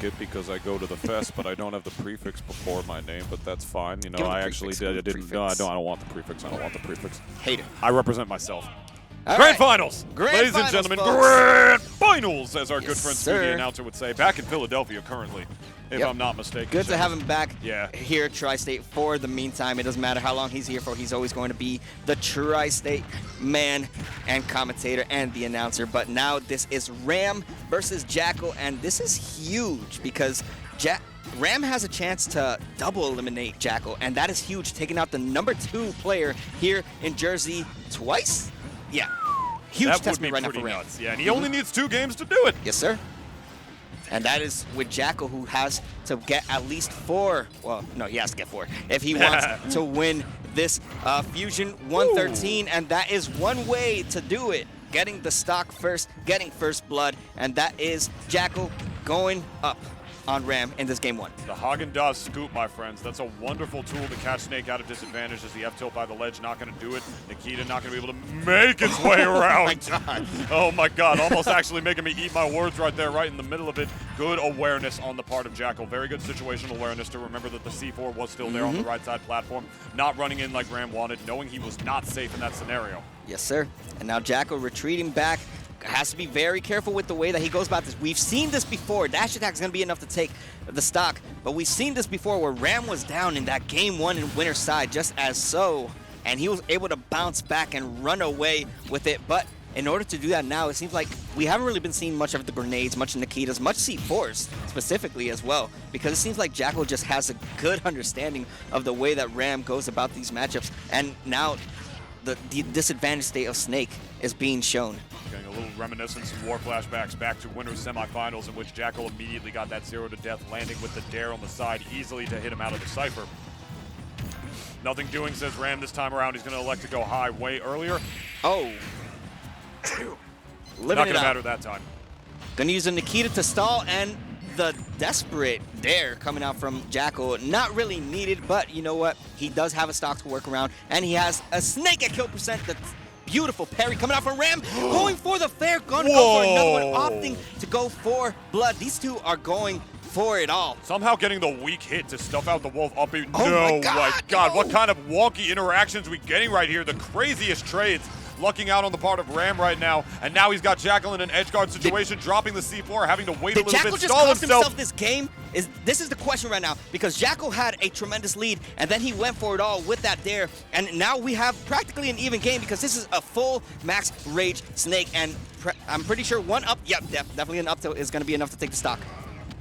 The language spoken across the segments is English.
it because I go to the fest, but I don't have the prefix before my name, but that's fine. You know, Give me the I actually prefix. did. I Give me the didn't. No, I prefix. don't want the prefix. I don't want the prefix. Hate it. I represent myself. All Grand right. Finals! Grand Ladies Finals, and gentlemen, folks. Grand Finals, as our Yes, good friend sir. Speedy announcer would say. Back in Philadelphia currently, if Yep. I'm not mistaken. Good to have him back Yeah. here at Tri-State for the meantime. It doesn't matter how long he's here for. He's always going to be the Tri-State man and commentator and the announcer. But now this is Ram versus Jakal, and this is huge because Ram has a chance to double eliminate Jakal, and that is huge, taking out the #2 player here in Jersey twice. Yeah, huge That would testament be right now pretty for Ram. nuts. Yeah, and he only needs 2 games to do it. Yes, sir. And that is with Jakal, who has to get at least 4. Well, no, he has to get 4 if he wants to win this Fusion 113. Ooh. And that is one way to do it. Getting the stock first, getting first blood. And that is Jakal going up on Ram in this game 1. The Haagen-Dazs scoop, my friends. That's a wonderful tool to catch Snake out of disadvantage as the F-tilt by the ledge. Not going to do it. Nikita not going to be able to make its way around. Oh, my God. Oh, my God. Almost actually making me eat my words right there, right in the middle of it. Good awareness on the part of Jakal. Very good situational awareness to remember that the C4 was still there on the right side platform. Not running in like Ram wanted, knowing he was not safe in that scenario. Yes, sir. And now Jakal retreating back. Has to be very careful with the way that he goes about this. We've seen this before. Dash attack is going to be enough to take the stock, but we've seen this before where Ram was down in that game 1 in winner's side just as so, and he was able to bounce back and run away with it. But in order to do that now, it seems like we haven't really been seeing much of the grenades, much Nikitas, much C4s specifically as well, because it seems like Jakal just has a good understanding of the way that Ram goes about these matchups, and now the disadvantaged state of Snake is being shown. Getting a little reminiscence and war flashbacks back to winners semifinals in which Jakal immediately got that 0 to death, landing with the dare on the side easily to hit him out of the cipher. Nothing doing, says Ram. This time around, he's going to elect to go high way earlier. Oh. Not going to matter that time. Gonna use a Nikita to stall, and the desperate dare coming out from Jakal. Not really needed, but you know what? He does have a stock to work around, and he has a Snake at kill percent. That's beautiful parry coming out from Ram. Going for the fair, gonna go for another one, opting to go for blood. These two are going for it all. Somehow getting the weak hit to stuff out the wolf up. Oh no, my God, no. What kind of wonky interactions we getting right here? The craziest trades. Lucking out on the part of Ram right now, and now he's got Jakal in an edge guard situation, dropping the C4, having to wait a little Jakal bit, just stall cost himself. himself this game? This is the question right now, because Jakal had a tremendous lead, and then he went for it all with that dare, and now we have practically an even game because this is a full max rage Snake, and I'm pretty sure one up, yep, definitely an up tilt is going to be enough to take the stock.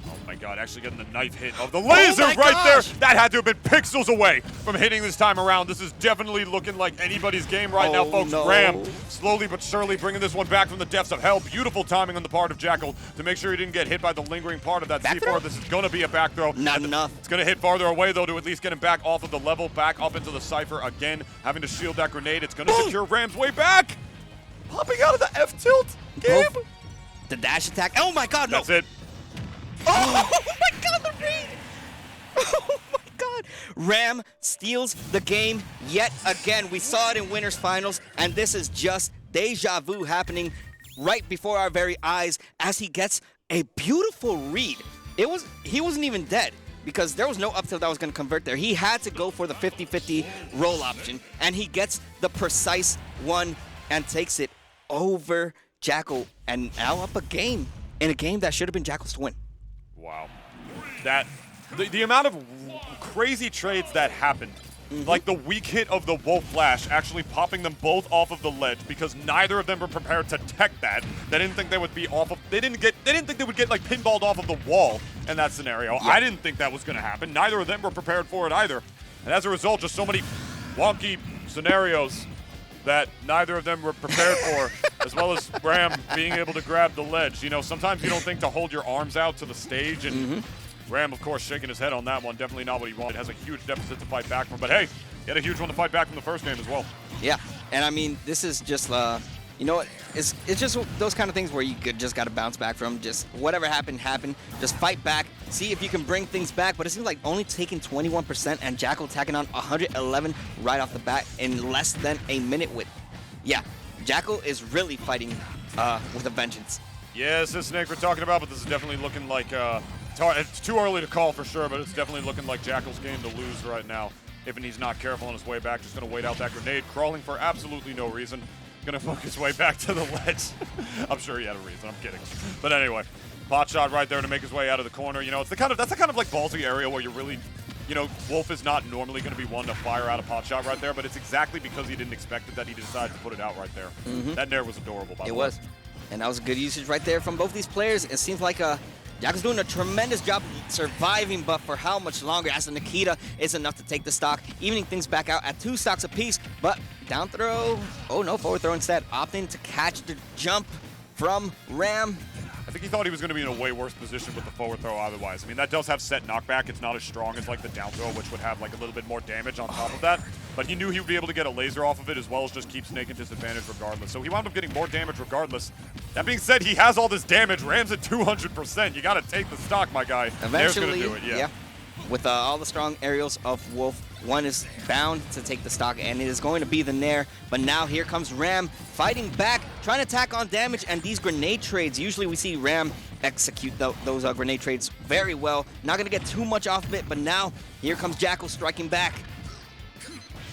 Oh my God, actually getting the knife hit of the laser right there. That had to have been pixels away from hitting this time around. This is definitely looking like anybody's game right now, folks. No. Ram slowly but surely bringing this one back from the depths of hell. Beautiful timing on the part of Jakal to make sure he didn't get hit by the lingering part of that Back C4. throw? This is going to be a back throw. Not enough. It's going to hit farther away, though, to at least get him back off of the level, back up into the cipher again, having to shield that grenade. It's going to secure Ram's way back. Popping out of the F-tilt. Game. The dash attack. Oh my God, no. That's it. Oh my God, the read! Oh my God! Ram steals the game yet again. We saw it in winners finals, and this is just deja vu happening right before our very eyes as he gets a beautiful read. He wasn't even dead because there was no up tilt that was going to convert there. He had to go for the 50-50 roll option, and he gets the precise one and takes it over Jakal, and now up a game in a game that should have been Jakal's to win. Wow. The amount of crazy trades that happened, like the weak hit of the Wolf Flash actually popping them both off of the ledge because neither of them were prepared to tech that. They didn't think they would be off of, they didn't think they would get like pinballed off of the wall in that scenario. Yeah. I didn't think that was going to happen. Neither of them were prepared for it either. And as a result, just so many wonky scenarios that neither of them were prepared for, as well as Ram being able to grab the ledge. You know, sometimes you don't think to hold your arms out to the stage, and Ram, of course, shaking his head on that one. Definitely not what he wanted. Has a huge deficit to fight back from, but hey, he had a huge one to fight back from the first game as well. Yeah, and I mean, this is just, you know what, it's just those kind of things where you just got to bounce back from. Just whatever happened. Just fight back, see if you can bring things back, but it seems like only taking 21% and Jakal tacking on 111 right off the bat in less than a minute with. Yeah, Jakal is really fighting with a vengeance. Yes, this Snake we're talking about, but this is definitely looking like It's too early to call for sure, but it's definitely looking like Jakal's game to lose right now. If he's not careful on his way back, just going to wait out that grenade, crawling for absolutely no reason. Going to fuck his way back to the ledge. I'm sure he had a reason. I'm kidding. But anyway, pot shot right there to make his way out of the corner. You know, it's that's the kind of like ballsy area where you're really, you know, Wolf is not normally going to be one to fire out a pot shot right there, but it's exactly because he didn't expect it that he decided to put it out right there. That nair was adorable, by the way. It was. And that was a good usage right there from both these players. It seems like Jakal's doing a tremendous job surviving, but for how much longer? As the Nikita is enough to take the stock, evening things back out at 2 stocks apiece. But down throw, oh no, forward throw instead, opting to catch the jump from Ram. I think he thought he was going to be in a way worse position with the forward throw otherwise. I mean, that does have set knockback. It's not as strong as like the down throw, which would have like a little bit more damage on top of that. But he knew he would be able to get a laser off of it as well as just keep Snake in disadvantage regardless. So he wound up getting more damage regardless. That being said, he has all this damage. Ram's at 200%. You got to take the stock, my guy. Eventually, Nair's gonna do it, yeah. With all the strong aerials of Wolf, one is bound to take the stock, and it is going to be the Nair. But now here comes Ram fighting back, trying to tack on damage, and these grenade trades, usually we see Ram execute those grenade trades very well. Not going to get too much off of it, but now here comes Jakal striking back.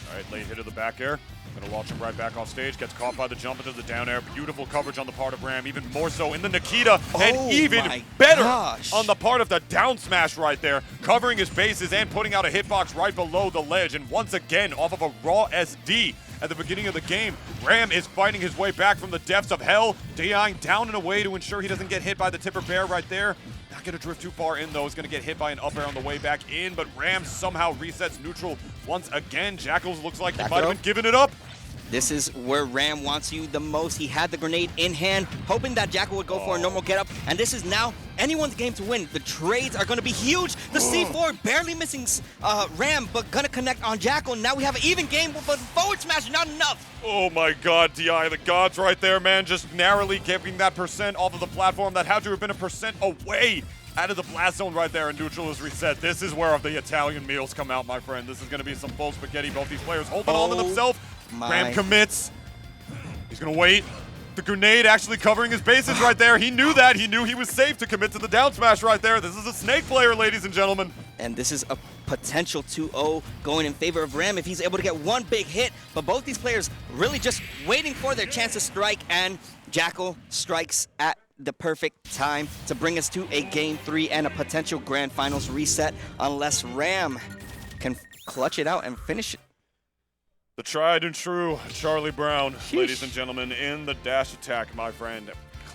All right, late hit of the back air. Gonna launch him right back off stage. Gets caught by the jump into the down air. Beautiful coverage on the part of Ram. Even more so in the Nikita. And even better on the part of the down smash right there. Covering his bases and putting out a hitbox right below the ledge. And once again, off of a raw SD at the beginning of the game, Ram is fighting his way back from the depths of hell. DIing down and away to ensure he doesn't get hit by the tipper bear right there. Not going to drift too far in, though. He's going to get hit by an up air on the way back in, but Ram somehow resets neutral once again. Jakal looks like he might have been giving it up. This is where Ram wants you the most. He had the grenade in hand, hoping that Jakal would go for a normal getup, and this is now anyone's game to win. The trades are going to be huge. The C4 barely missing Ram, but going to connect on Jakal. Now we have an even game, but forward smash not enough. Oh my god, DI, the gods right there, man, just narrowly giving that percent off of the platform that had to have been a percent away out of the blast zone right there, and neutral is reset. This is where the Italian meals come out, my friend. This is going to be some full spaghetti. Both these players holding on to themselves. Ram commits. He's going to wait. The grenade actually covering his bases right there. He knew that. He knew he was safe to commit to the down smash right there. This is a Snake player, ladies and gentlemen. And this is a potential 2-0 going in favor of Ram if he's able to get one big hit. But both these players really just waiting for their chance to strike, and Jakal strikes at the perfect time to bring us to a Game 3 and a potential Grand Finals reset unless Ram can clutch it out and finish it. The tried and true Charlie Brown, ladies and gentlemen, in the dash attack, my friend.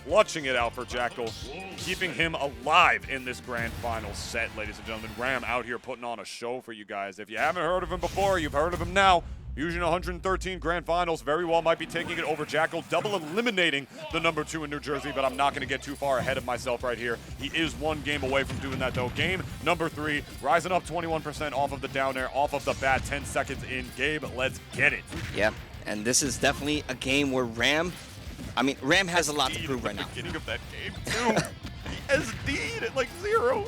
Clutching it out for Jakal, keeping him alive in this Grand Final set, ladies and gentlemen. Ram out here putting on a show for you guys. If you haven't heard of him before, you've heard of him now. Fusion 113 Grand Finals, very well might be taking it over Jakal, double eliminating the number 2 in New Jersey, but I'm not going to get too far ahead of myself right here. He is one game away from doing that, though. Game number 3, rising up 21% off of the down air, off of the bat, 10 seconds in. Gabe, let's get it. Yeah, and this is definitely a game where Ram has a lot to prove right now. Beginning of that game, too. He SD'd at like 0.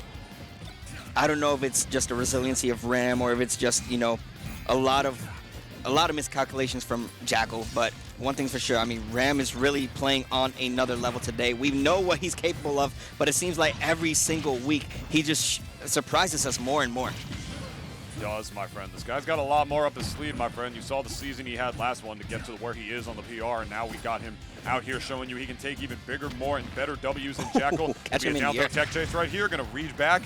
I don't know if it's just a resiliency of Ram or if it's just, you know, a lot of miscalculations from Jakal, but one thing's for sure, I mean, Ram is really playing on another level today. We know what he's capable of, but it seems like every single week he just surprises us more and more. He does, my friend. This guy's got a lot more up his sleeve, my friend. You saw the season he had last one to get to where he is on the PR, and now we got him out here showing you he can take even bigger, more, and better W's than Jakal. Catch him in down the air. throw tech chase right here, gonna read back.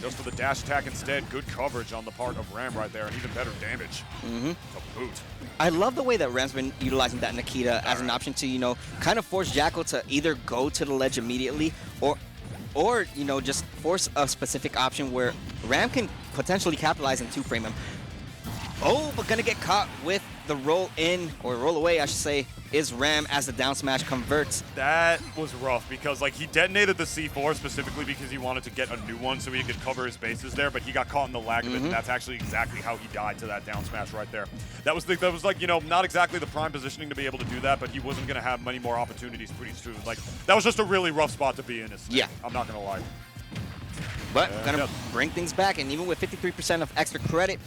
Goes for the dash attack instead. Good coverage on the part of Ram right there, and even better damage to boot. I love the way that Ram's been utilizing that Nikita as an option to, you know, kind of force Jakal to either go to the ledge immediately or you know, just force a specific option where Ram can potentially capitalize and two-frame him. Oh, but gonna get caught with the roll in, or roll away, I should say, is Ram as the down smash converts. That was rough because, like, he detonated the C4 specifically because he wanted to get a new one so he could cover his bases there, but he got caught in the lag of it, and that's actually exactly how he died to that down smash right there. That was like, you know, not exactly the prime positioning to be able to do that, but he wasn't gonna have many more opportunities pretty soon. Like, that was just a really rough spot to be in. Yeah. I'm not gonna lie. But gonna bring things back, and even with 53% of extra credit,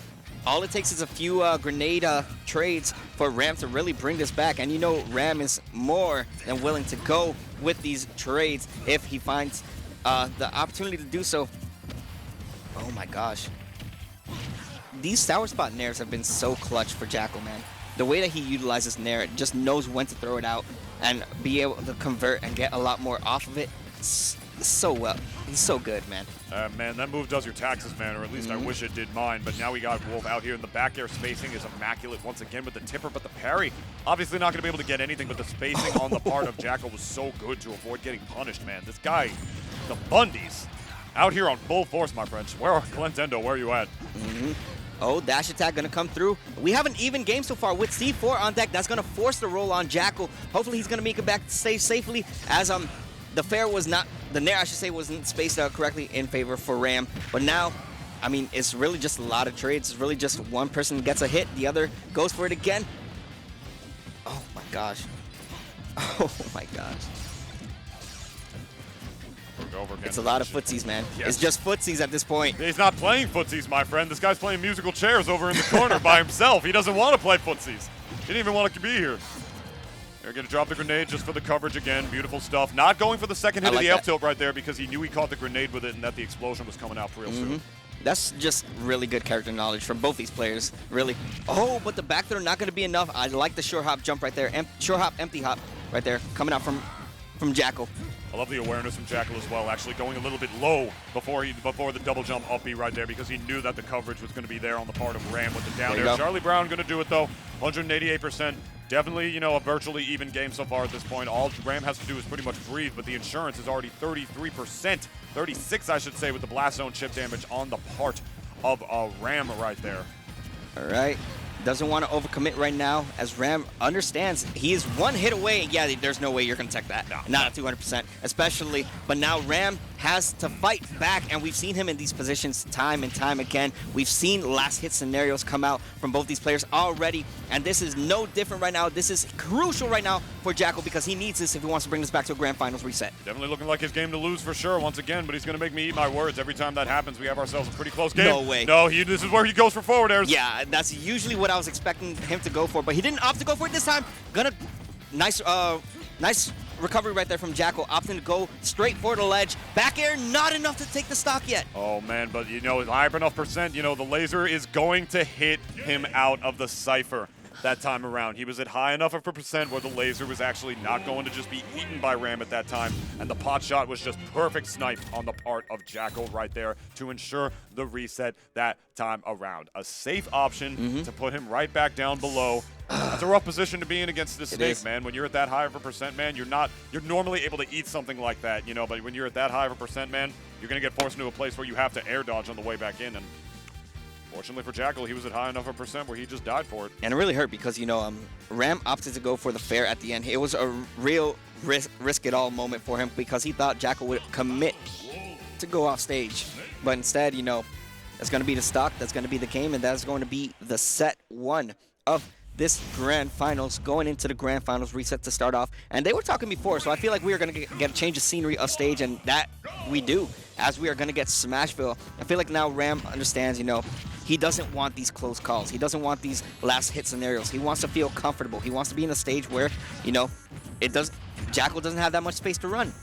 all it takes is a few grenade trades for Ram to really bring this back. And you know Ram is more than willing to go with these trades if he finds the opportunity to do so. Oh my gosh. These sour spot nairs have been so clutch for Jakal, man. The way that he utilizes nair, just knows when to throw it out and be able to convert and get a lot more off of it. So well. He's so good, man. Man, that move does your taxes, man, or at least I wish it did mine. But now we got Wolf out here in the back air. Spacing is immaculate once again with the tipper, but the parry, obviously not going to be able to get anything, but the spacing on the part of Jakal was so good to avoid getting punished, man. This guy, the Bundys, out here on full force, my friends. Where are Glentendo? Where are you at? Oh, dash attack going to come through. We have an even game so far with C4 on deck. That's going to force the roll on Jakal. Hopefully he's going to make it back to stage safely as the fair was not, the nair I should say, wasn't spaced out correctly in favor for Ram. But now, I mean, it's really just a lot of trades. It's really just one person gets a hit, the other goes for it again. Oh my gosh. Oh my gosh. It's a lot of footsies, man. Yes. It's just footsies at this point. He's not playing footsies, my friend. This guy's playing musical chairs over in the corner by himself. He doesn't want to play footsies. He didn't even want to be here. They're going to drop the grenade just for the coverage again. Beautiful stuff. Not going for the second hit of the F tilt right there because he knew he caught the grenade with it and that the explosion was coming out real soon. That's just really good character knowledge from both these players, really. Oh, but the back throw not going to be enough. I like the short hop jump right there. Short hop, empty hop right there, coming out from Jakal. I love the awareness from Jakal as well, actually going a little bit low before the double jump up B right there because he knew that the coverage was going to be there on the part of Ram with the down air. Charlie Brown going to do it though, 188%. Definitely, you know, a virtually even game so far at this point. All Ram has to do is pretty much breathe, but the insurance is already 33%, 36 I should say, with the blast zone chip damage on the part of Ram right there. All right. Doesn't want to overcommit right now as Ram understands he is one hit away. Yeah, there's no way you're going to tech that. No. Not at 200%, especially. But now Ram has to fight back, and we've seen him in these positions time and time again. We've seen last hit scenarios come out from both these players already, and this is no different right now. This is crucial right now for Jakal because he needs this if he wants to bring this back to a grand finals reset. Definitely looking like his game to lose for sure once again, but he's going to make me eat my words. Every time that happens, we have ourselves a pretty close game. No way. No, this is where he goes for forward airs. Yeah, that's usually what I was expecting him to go for, but he didn't opt to go for it this time. Nice recovery right there from Jakal, opting to go straight for the ledge. Back air, not enough to take the stock yet. Oh man, but you know, high enough percent, you know, the laser is going to hit him out of the cipher that time around. He was at high enough of a percent where the laser was actually not going to just be eaten by Ram at that time, and the pot shot was just perfect snipe on the part of Jakal right there to ensure the reset that time around. A safe option to put him right back down below. That's a rough position to be in against this snake, man. When you're at that high of a percent, man, you're normally able to eat something like that, you know, but when you're at that high of a percent, man, you're going to get forced into a place where you have to air dodge on the way back in, and fortunately for Jakal, he was at high enough a percent where he just died for it. And it really hurt because, you know, Ram opted to go for the fair at the end. It was a real risk-it-all moment for him because he thought Jakal would commit to go off stage. But instead, you know, that's going to be the stock, that's going to be the game, and that's going to be the set one of this grand finals, going into the grand finals reset to start off. And they were talking before, so I feel like we are going to get a change of scenery of stage, and that we do, as we are going to get Smashville. I feel like now Ram understands, you know, he doesn't want these close calls. He doesn't want these last hit scenarios. He wants to feel comfortable. He wants to be in a stage where, you know, Jakal doesn't have that much space to run.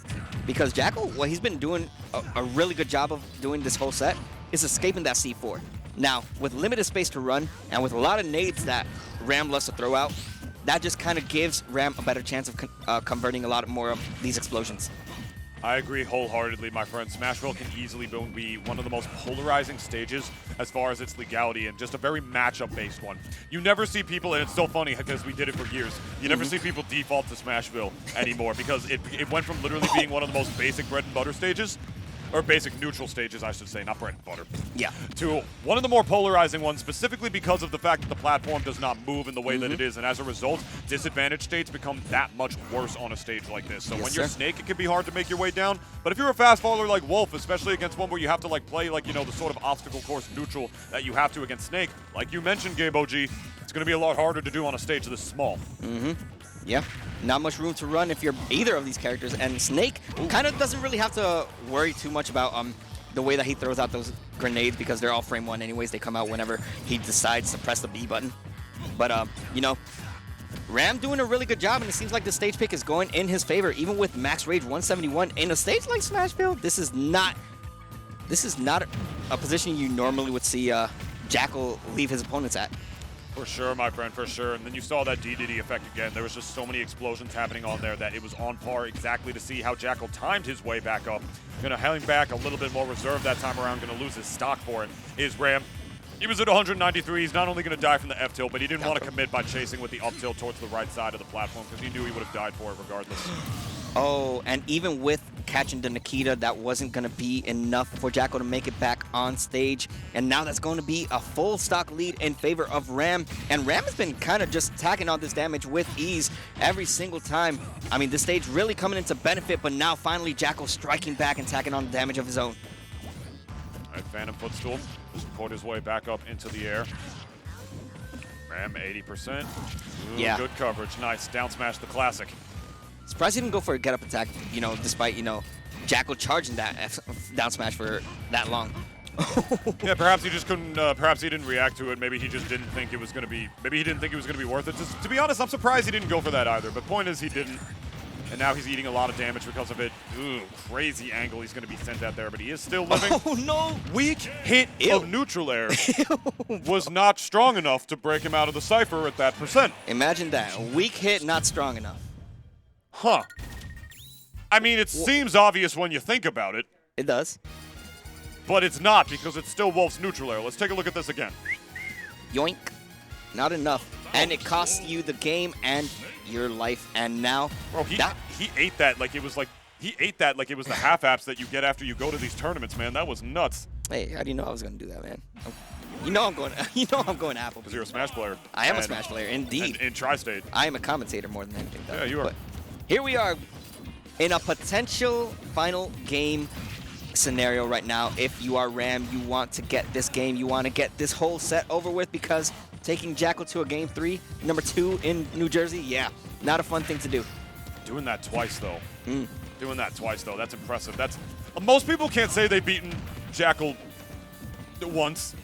Because Jakal, what he's been doing a really good job of doing this whole set is escaping that C4. Now, with limited space to run and with a lot of nades that Ram loves to throw out, that just kind of gives Ram a better chance of converting a lot more of these explosions. I agree wholeheartedly, my friend. Smashville can easily be one of the most polarizing stages as far as its legality, and just a very matchup-based one. You never see people, and it's so funny because we did it for years, you never see people default to Smashville anymore because it went from literally being one of the most basic bread and butter stages, or basic neutral stages, I should say, not bread and butter. Yeah. To one of the more polarizing ones, specifically because of the fact that the platform does not move in the way that it is, and as a result, disadvantaged states become that much worse on a stage like this. So when you're Snake, it can be hard to make your way down, but if you're a fast faller like Wolf, especially against one where you have to like play like, you know, the sort of obstacle course neutral that you have to against Snake, like you mentioned, Gabe OG, it's going to be a lot harder to do on a stage this small. Yeah, not much room to run if you're either of these characters, and Snake kind of doesn't really have to worry too much about the way that he throws out those grenades because they're all frame one anyways. They come out whenever he decides to press the B button. But, you know, Ram doing a really good job, and it seems like the stage pick is going in his favor, even with max rage 171 in a stage like Smashville. This is not a position you normally would see Jakal leave his opponents at. For sure, my friend, for sure. And then you saw that DDD effect again. There was just so many explosions happening on there that it was on par exactly to see how Jakal timed his way back up. Gonna hang back a little bit more reserved that time around. Gonna lose his stock for it. Is Ram. He was at 193. He's not only going to die from the F tilt, but he didn't want to commit by chasing with the up tilt towards the right side of the platform because he knew he would have died for it regardless. Oh, and even with catching the Nikita, that wasn't going to be enough for Jakal to make it back on stage. And now that's going to be a full stock lead in favor of Ram. And Ram has been kind of just tacking on this damage with ease every single time. I mean, this stage really coming into benefit, but now finally Jakal striking back and tacking on the damage of his own. All right, Phantom Footstool. Just poured his way back up into the air. Ram, 80%. Ooh, yeah. Good coverage. Nice. Down smash the classic. Surprised he didn't go for a get-up attack, you know, despite, you know, Jakal charging that down smash for that long. Yeah, perhaps he just couldn't, perhaps he didn't react to it. Maybe he just didn't think it was going to be, maybe he didn't think it was going to be worth it. Just, to be honest, I'm surprised he didn't go for that either. But point is, he didn't. And now he's eating a lot of damage because of it. Ooh, crazy angle he's going to be sent at there, but he is still living. Oh, no. Weak hit of neutral air was not strong enough to break him out of the cipher at that percent. Imagine that. A weak hit, not strong enough. Huh. I mean, it seems obvious when you think about it. It does. But it's not because it's still Wolf's neutral air. Let's take a look at this again. Yoink. Not enough. And it costs you the game and your life. And now, bro, he ate that like it was the half apps that you get after you go to these tournaments, man. That was nuts. Hey, how do you know I was gonna do that, man? You know I'm going Apple. Because you're a Smash player. I am a Smash player, indeed. In Tri-State. I am a commentator more than anything, though. Yeah, you are. But here we are in a potential final game scenario right now. If you are Ram, you want to get this game. You want to get this whole set over with because taking Jakal to a game 3, number 2 in New Jersey, yeah, not a fun thing to do. Doing that twice, though. Doing that twice, though. That's impressive. That's most people can't say they've beaten Jakal once.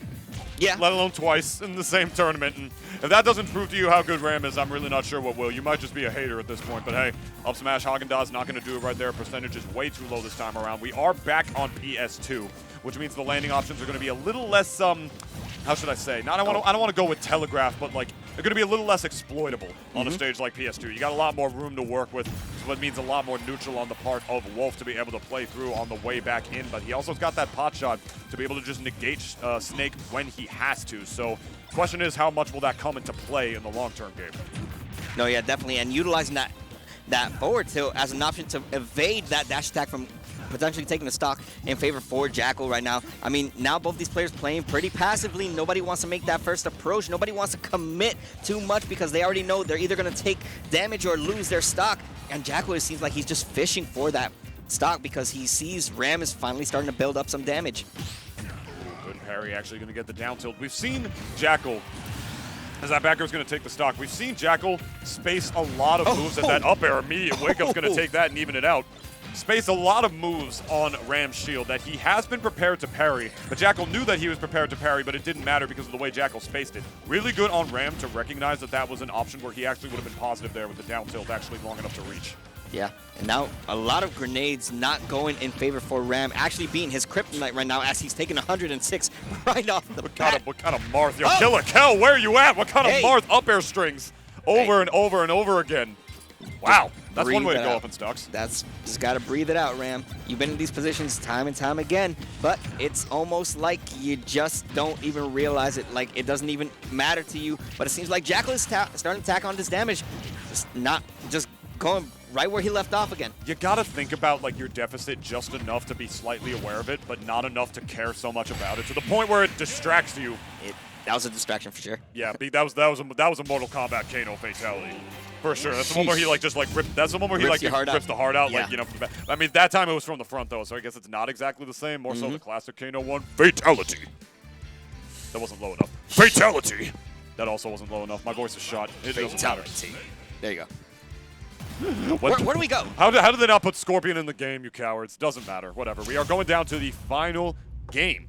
Yeah. Let alone twice in the same tournament. And if that doesn't prove to you how good Ram is, I'm really not sure what will. You might just be a hater at this point. But hey, up smash Haagen-Dazs not going to do it right there. Percentage is way too low this time around. We are back on PS2, which means the landing options are going to be a little less, how should I say? I don't want to go with telegraph, but like they're going to be a little less exploitable on a stage like PS2. You got a lot more room to work with, so it means a lot more neutral on the part of Wolf to be able to play through on the way back in. But he also got that pot shot to be able to just negate Snake when he has to. So the question is, how much will that come into play in the long-term game? No, yeah, definitely. And utilizing that forward tilt as an option to evade that dash attack from potentially taking the stock in favor for Jakal right now. I mean, now both these players playing pretty passively. Nobody wants to make that first approach. Nobody wants to commit too much because they already know they're either going to take damage or lose their stock. And Jakal, it seems like he's just fishing for that stock because he sees Ram is finally starting to build up some damage. Good parry, actually going to get the down tilt. We've seen Jakal, as that back air is going to take the stock, we've seen Jakal space a lot of moves at that up air. Immediate wake up's going to take that and even it out. Space a lot of moves on Ram's shield that he has been prepared to parry, but Jakal knew that he was prepared to parry, but it didn't matter because of the way Jakal spaced it. Really good on Ram to recognize that that was an option where he actually would have been positive there with the down tilt actually long enough to reach. Yeah, and now a lot of grenades not going in favor for Ram, actually being his kryptonite right now as he's taking 106 right off the bat. What kind of Marth? Yo, Killer Kel, where are you at? What kind of Marth up air strings? Over and over and over again. Wow, that's one way to go up in stocks. That's just got to breathe it out, Ram. You've been in these positions time and time again, but it's almost like you just don't even realize it. Like it doesn't even matter to you. But it seems like Jakal is starting to tack on this damage, just going right where he left off again. You gotta think about like your deficit just enough to be slightly aware of it, but not enough to care so much about it to the point where it distracts you. That was a distraction for sure. Yeah, that was a Mortal Kombat Kano fatality. For sure. That's the one where he like just like ripped. That's the one where he like rips the heart out. Yeah. Like, you know, I mean, that time it was from the front though, so I guess it's not exactly the same. More so the classic Kano one. Fatality. That wasn't low enough. Fatality. That also wasn't low enough. My voice is shot. It doesn't matter. There you go. Where do we go? How did they not put Scorpion in the game, you cowards? Doesn't matter. Whatever. We are going down to the final game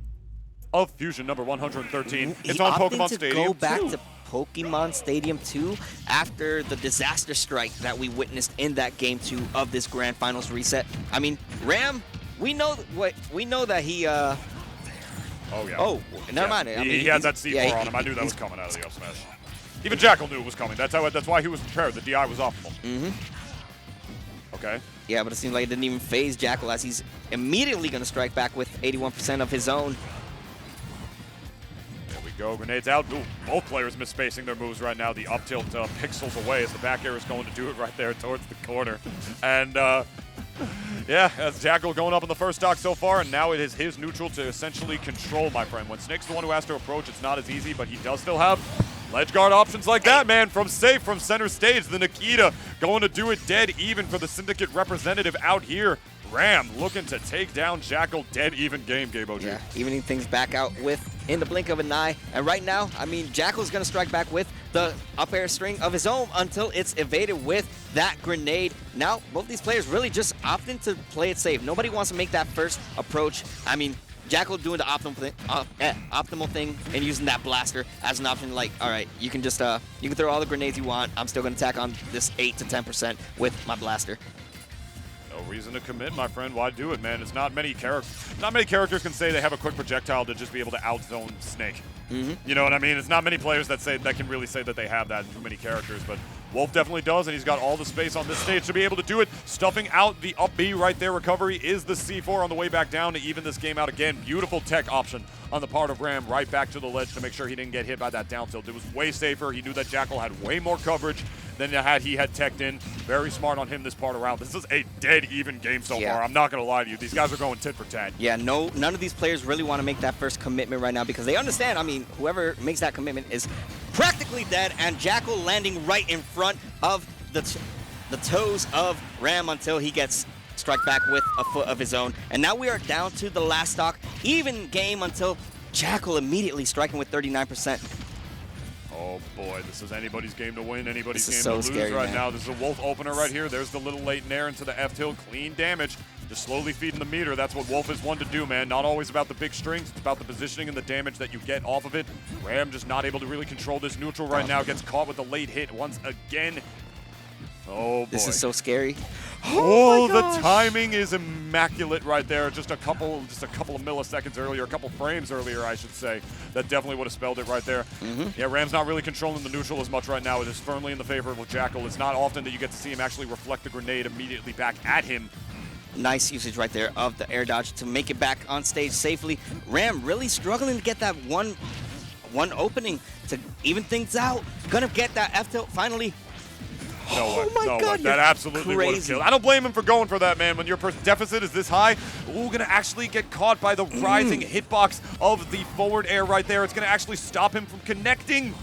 of Fusion number 113. It's on Pokemon Stadium. Go back to Pokemon Stadium 2 after the disaster strike that we witnessed in that Game 2 of this Grand Finals reset. I mean, Ram, we know that he. Oh yeah. Oh, never mind. He, I mean, he had that C4 on him. I knew that was coming out of the up smash. Even Jakal knew it was coming. That's why he was prepared. The DI was optimal. Okay. Yeah, but it seems like it didn't even phase Jakal as he's immediately going to strike back with 81% of his own. There we go. Grenades out. Ooh, both players misspacing their moves right now. The up tilt pixels away as the back air is going to do it right there towards the corner. And yeah, that's Jakal going up in the first stock so far, and now it is his neutral to essentially control, my friend. When Snake's the one who has to approach, it's not as easy, but he does still have ledge guard options like that, man. From safe, from center stage, the Nikita going to do it dead even for the Syndicate representative out here. Ram looking to take down Jakal, dead even game, Gabe OG. Yeah, evening things back out with in the blink of an eye. And right now, I mean, Jakal's going to strike back with the up air string of his own until it's evaded with that grenade. Now, both these players really just opting to play it safe. Nobody wants to make that first approach. I mean, Jakal doing the optimal thing and using that blaster as an option. Like, all right, you can just you can throw all the grenades you want. I'm still going to attack on this 8 to 10% with my blaster. No reason to commit, my friend. Why do it, man? It's not many characters can say they have a quick projectile to just be able to outzone Snake. You know what I mean? It's not many players that can really say that they have that. Too many characters, but Wolf definitely does, and he's got all the space on this stage to be able to do it. Stuffing out the up B right there. Recovery is the C4 on the way back down to even this game out again. Beautiful tech option on the part of Ram right back to the ledge to make sure he didn't get hit by that down tilt. It was way safer. He knew that Jakal had way more coverage than he had teched in. Very smart on him this part around. This is a dead even game so far. I'm not going to lie to you. These guys are going tit for tat. Yeah, none of these players really want to make that first commitment right now because they understand, I mean, whoever makes that commitment is practically dead, and Jakal landing right in front of the toes of Ram until he gets struck back with a foot of his own. And now we are down to the last stock. Even game until Jakal immediately striking with 39%. Oh boy, this is anybody's game to win, anybody's game so to lose scary, right man. now. This is a Wolf opener right here. There's the little latent air into the F-tilt. Clean damage. Just slowly feeding the meter. That's what Wolf is one to do, man. Not always about the big strings. It's about the positioning and the damage that you get off of it. Ram just not able to really control this neutral right now. Gets caught with a late hit once again. Oh boy. This is so scary. Oh, the timing is immaculate right there. Just a couple of milliseconds earlier, a couple frames earlier, I should say. That definitely would have spelled it right there. Yeah, Ram's not really controlling the neutral as much right now. It is firmly in the favor of Jakal. It's not often that you get to see him actually reflect the grenade immediately back at him. Nice usage right there of the air dodge to make it back on stage safely. Ram really struggling to get that one opening to even things out. Gonna get that F-tilt finally. No way. Oh my no God, way. That absolutely would have killed. I don't blame him for going for that, man. When your deficit is this high, gonna actually get caught by the rising hitbox of the forward air right there. It's gonna actually stop him from connecting.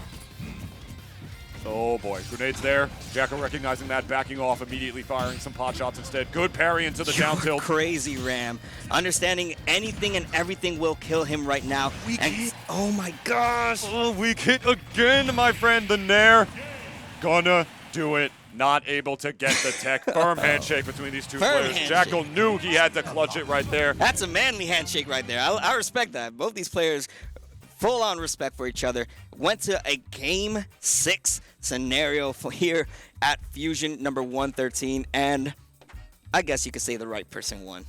Oh boy, grenades there. Jakal recognizing that, backing off, immediately firing some pot shots instead. Good parry into the down tilt. Crazy Ram. Understanding anything and everything will kill him right now. Oh my gosh. Oh, weak hit again, my friend. The Nair. Gonna do it. Not able to get the tech. Firm handshake between these two players. Jakal knew he had to clutch it right there. That's a manly handshake right there. I respect that. Both these players, full-on respect for each other. Went to a Game 6 scenario for here at Fusion number 113, and I guess you could say the right person won.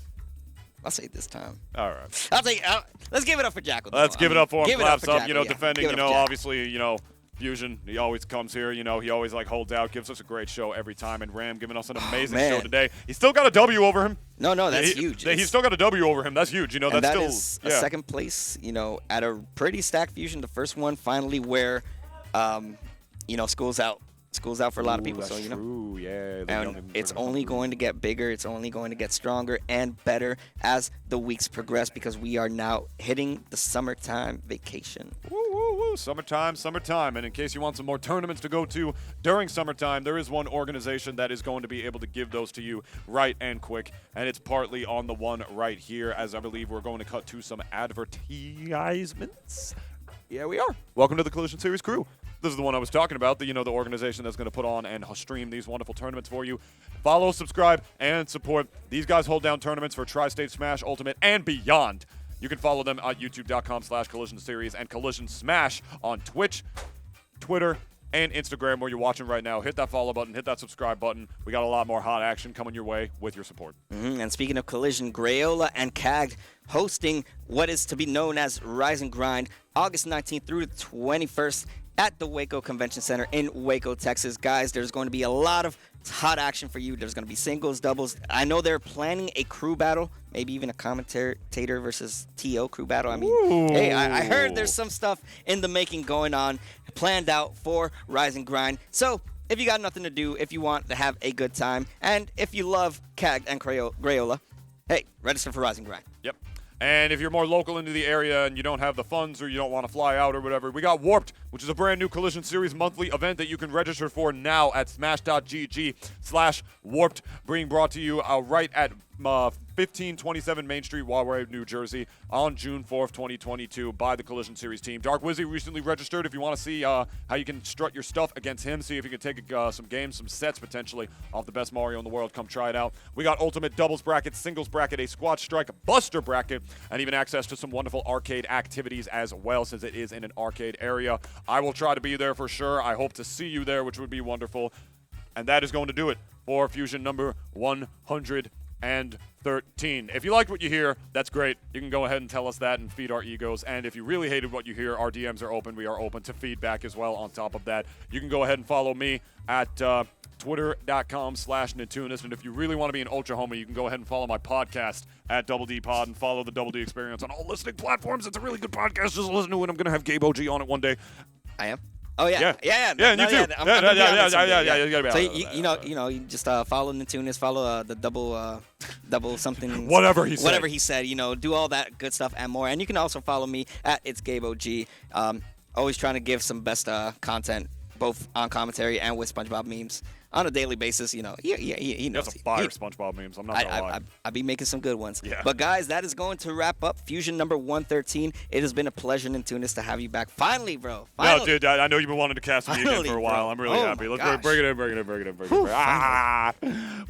I'll say it this time. All right. Let's give it up for Jakal. Let's give it up for him. Claps up. Jakal, defending, obviously, Fusion, he always comes here, he always holds out, gives us a great show every time, and Ram giving us an amazing show today. He's still got a W over him. No, that's huge. He's still got a W over him. That's huge. That's still is a second place, at a pretty stacked Fusion, the first one finally where, school's out. School's out for a lot of people, that's so true. Yeah, and it's only going to get bigger, it's only going to get stronger and better as the weeks progress because we are now hitting the summertime vacation. Woo, woo, woo. Summertime. And in case you want some more tournaments to go to during summertime, there is one organization that is going to be able to give those to you right and quick, and it's partly on the one right here, as I believe we're going to cut to some advertisements. Yeah, we are. Welcome to the Collision Series crew. This is the one I was talking about, the organization that's going to put on and stream these wonderful tournaments for you. Follow, subscribe, and support. These guys hold down tournaments for Tri-State Smash Ultimate and beyond. You can follow them at youtube.com/Collision Series and Collision Smash on Twitch. Twitter, and Instagram where you're watching right now. Hit that follow button, hit that subscribe button. We got a lot more hot action coming your way with your support. And speaking of Collision, Grayola and CAG hosting what is to be known as Rise and Grind August 19th through the 21st at the Waco Convention Center in Waco, Texas. Guys, there's going to be a lot of hot action for you. There's going to be singles, doubles. I know they're planning a crew battle, maybe even a commentator versus TO crew battle. I mean, hey, I heard there's some stuff in the making going on, planned out for Rise and Grind. So if you got nothing to do, if you want to have a good time, and if you love CAG and Grayola, hey, register for Rise and Grind. Yep. And if you're more local into the area and you don't have the funds or you don't want to fly out or whatever, we got Warped, which is a brand new Collision Series monthly event that you can register for now at smash.gg/warped, being brought to you right at 1527 Main Street, Rahway, New Jersey, on June 4th, 2022, by the Collision Series team. Dark Wizzy recently registered. If you want to see how you can strut your stuff against him, see if you can take some games, some sets potentially off the best Mario in the world, come try it out. We got Ultimate Doubles Bracket, Singles Bracket, a Squad Strike Buster Bracket, and even access to some wonderful arcade activities as well, since it is in an arcade area. I will try to be there for sure. I hope to see you there, which would be wonderful. And that is going to do it for Fusion number 113. If you liked what you hear, that's great. You can go ahead and tell us that and feed our egos. And if you really hated what you hear, our DMs are open. We are open to feedback as well on top of that. You can go ahead and follow me at twitter.com/Nintunis. And if you really want to be an ultra homie, you can go ahead and follow my podcast at Double D Pod and follow the Double D Experience on all listening platforms. It's a really good podcast. Just listen to it. I'm going to have Gabe OG on it one day. I am. Oh yeah, yeah, and you too. Yeah. You gotta be so you just follow Nintunis, follow the double something. Whatever he said. Do all that good stuff and more. And you can also follow me at It's Gabe OG. Always trying to give some best content, both on commentary and with SpongeBob memes on a daily basis. He knows. That's a fire SpongeBob memes. I'm not gonna lie. I be making some good ones. Yeah. But guys, that is going to wrap up Fusion number 113. It has been a pleasure, Nintunis, to have you back. Finally, bro. Finally. No, dude, I know you've been wanting to cast me again for a while. Bro. I'm really happy. Let's bring it in. We had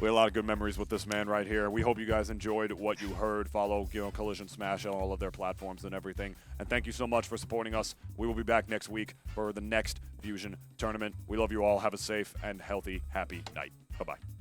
a lot of good memories with this man right here. We hope you guys enjoyed what you heard. Follow, Collision Smash on all of their platforms and everything. And thank you so much for supporting us. We will be back next week for the next Fusion tournament. We love you all. Have a safe and healthy, happy night. Bye-bye.